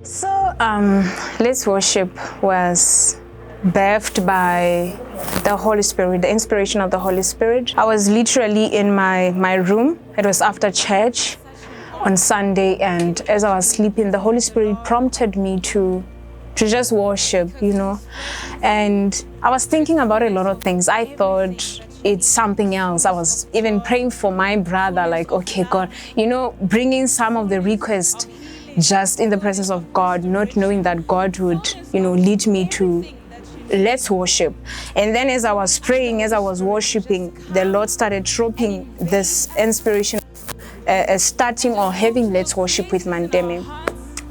So, Let's Worship was birthed by the Holy Spirit, the inspiration of the Holy Spirit. I was literally in my room. It was after church on Sunday, and as I was sleeping, the Holy Spirit prompted me to just worship, And I was thinking about a lot of things. I thought it's something else. I was even praying for my brother, like, okay, God, bringing some of the requests just in the presence of God, not knowing that God would, lead me to let's worship. And then as I was praying, as I was worshiping, the Lord started dropping this inspiration, starting or having let's worship with Manteme.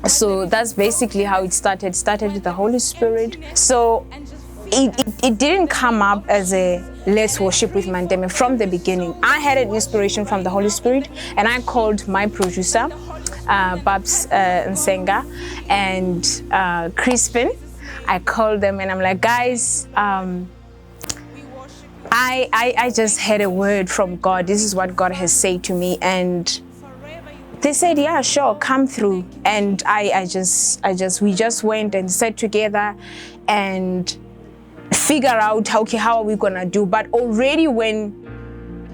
So that's basically how it started. It started with the Holy Spirit. So it didn't come up as a let's worship with Manteme from the beginning. I had an inspiration from the Holy Spirit, and I called my producer, Babs Nsenga and Crispin. I called them and I'm like, guys, I just had a word from God. This is what God has said to me. And they said, yeah, sure, come through. And we just went and sat together and figure out, how are we gonna do? But already when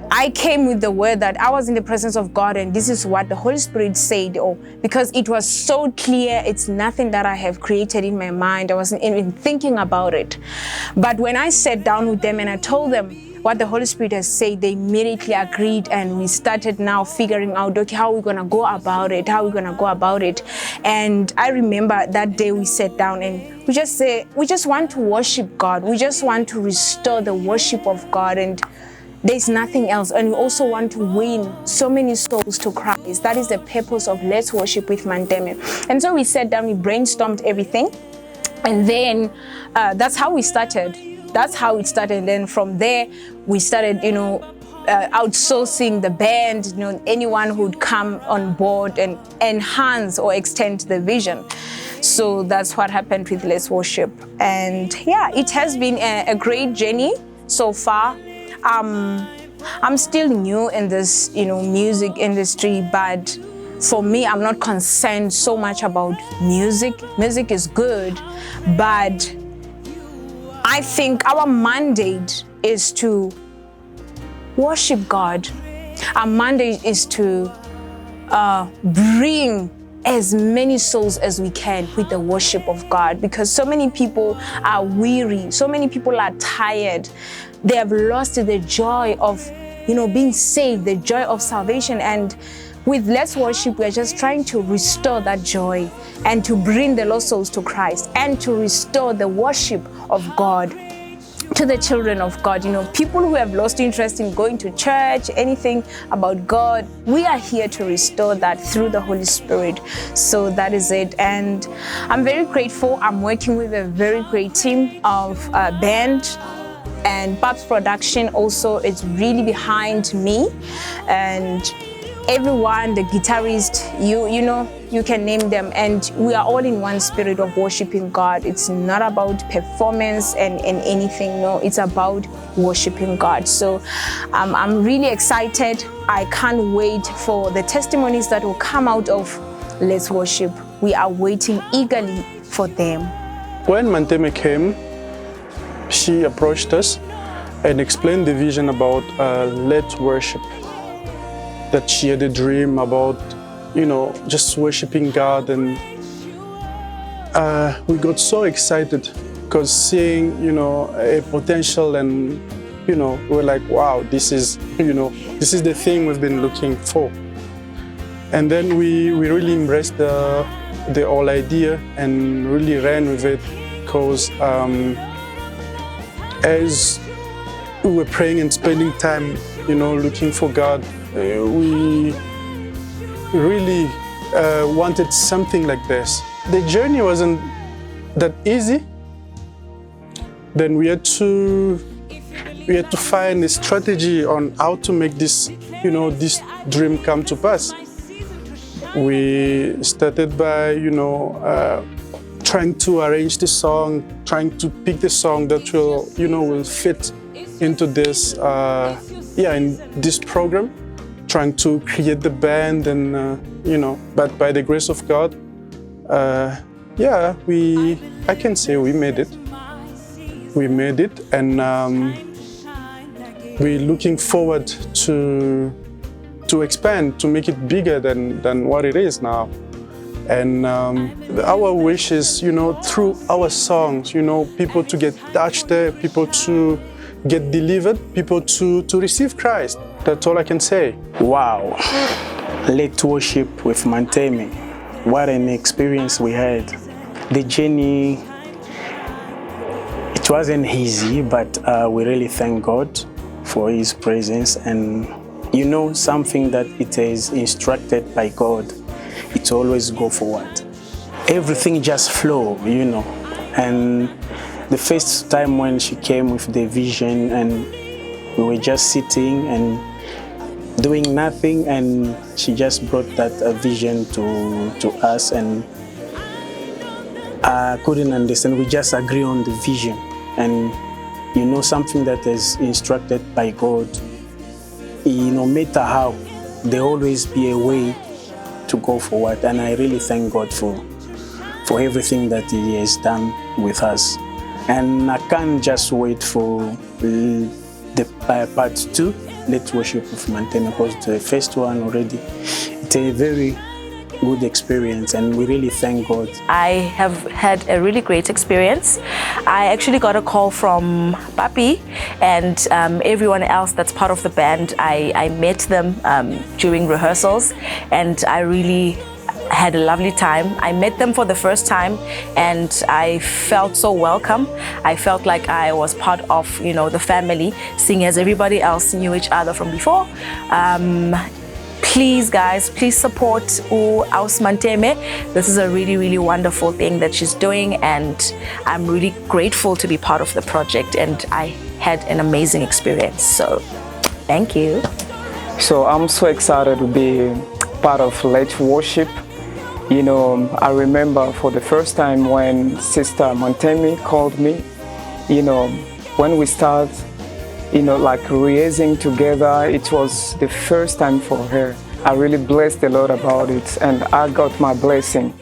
I came with the word that I was in the presence of God and this is what the Holy Spirit said, because it was so clear, it's nothing that I have created in my mind. I wasn't even thinking about it. But when I sat down with them and I told them what the Holy Spirit has said, they immediately agreed, and we started now figuring out, okay, how are we gonna go about it? And I remember that day we sat down and we just want to worship God. We just want to restore the worship of God, and there's nothing else. And we also want to win so many souls to Christ. That is the purpose of Let's Worship with Manteme. And so we sat down, we brainstormed everything. And then that's how we started. That's how it started. And then from there, we started, outsourcing the band, anyone who'd come on board and enhance or extend the vision. So that's what happened with Let's Worship. And yeah, it has been a great journey so far. I'm still new in this, music industry, but for me, I'm not concerned so much about music. Music is good, but I think our mandate is to worship God. Our mandate is to bring as many souls as we can with the worship of God, because so many people are weary, so many people are tired. They have lost the joy of, being saved, the joy of salvation. And with Let's Worship, we're just trying to restore that joy and to bring the lost souls to Christ and to restore the worship of God to the children of God. People who have lost interest in going to church, anything about God, we are here to restore that through the Holy Spirit. So that is it. And I'm very grateful. I'm working with a very great team of band, and Babs Production also is really behind me. And everyone, the guitarist, you can name them, and we are all in one spirit of worshiping God. It's not about performance and anything, no, it's about worshiping God. So I'm really excited. I can't wait for the testimonies that will come out of Let's Worship. We are waiting eagerly for them. When Manteme came, she approached us and explained the vision about Let's Worship. That she had a dream about, just worshiping God, and we got so excited because seeing, a potential, and we're like, wow, this is the thing we've been looking for. And then we really embraced the whole idea and really ran with it, because as we were praying and spending time, looking for God, we really wanted something like this. The journey wasn't that easy. Then we had to find a strategy on how to make this, this dream come to pass. We started by, trying to arrange the song, trying to pick the song that will fit into this, in this program. Trying to create the band, and but by the grace of God, yeah, I can say we made it. We made it, and we're looking forward to expand, to make it bigger than what it is now. And our wish is, through our songs, people to get touched there, people to get delivered, people to receive Christ. That's all I can say. Wow, let's worship with Manteme. What an experience we had. The journey, it wasn't easy, but we really thank God for His presence. And something that it is instructed by God, it's always go forward. Everything just flow, And the first time when she came with the vision and we were just sitting and doing nothing, and she just brought that vision to us, and I couldn't understand. We just agree on the vision, and something that is instructed by God, no matter how, there always be a way to go forward. And I really thank God for everything that He has done with us. And I can't just wait for the part 2, Let's Worship with Manteme, because the first one already, it's a very good experience, and we really thank God. I have had a really great experience. I actually got a call from Papi and everyone else that's part of the band. I met them during rehearsals, and I really had a lovely time. I met them for the first time, and I felt so welcome. I felt like I was part of, the family, seeing as everybody else knew each other from before. Please, guys, please support Aus Manteme. This is a really, really wonderful thing that she's doing, and I'm really grateful to be part of the project, and I had an amazing experience. So, thank you. So I'm so excited to be part of Let's Worship. I remember for the first time when Sister Manteme called me, when we start, like raising together, it was the first time for her. I really blessed the Lord about it, and I got my blessing.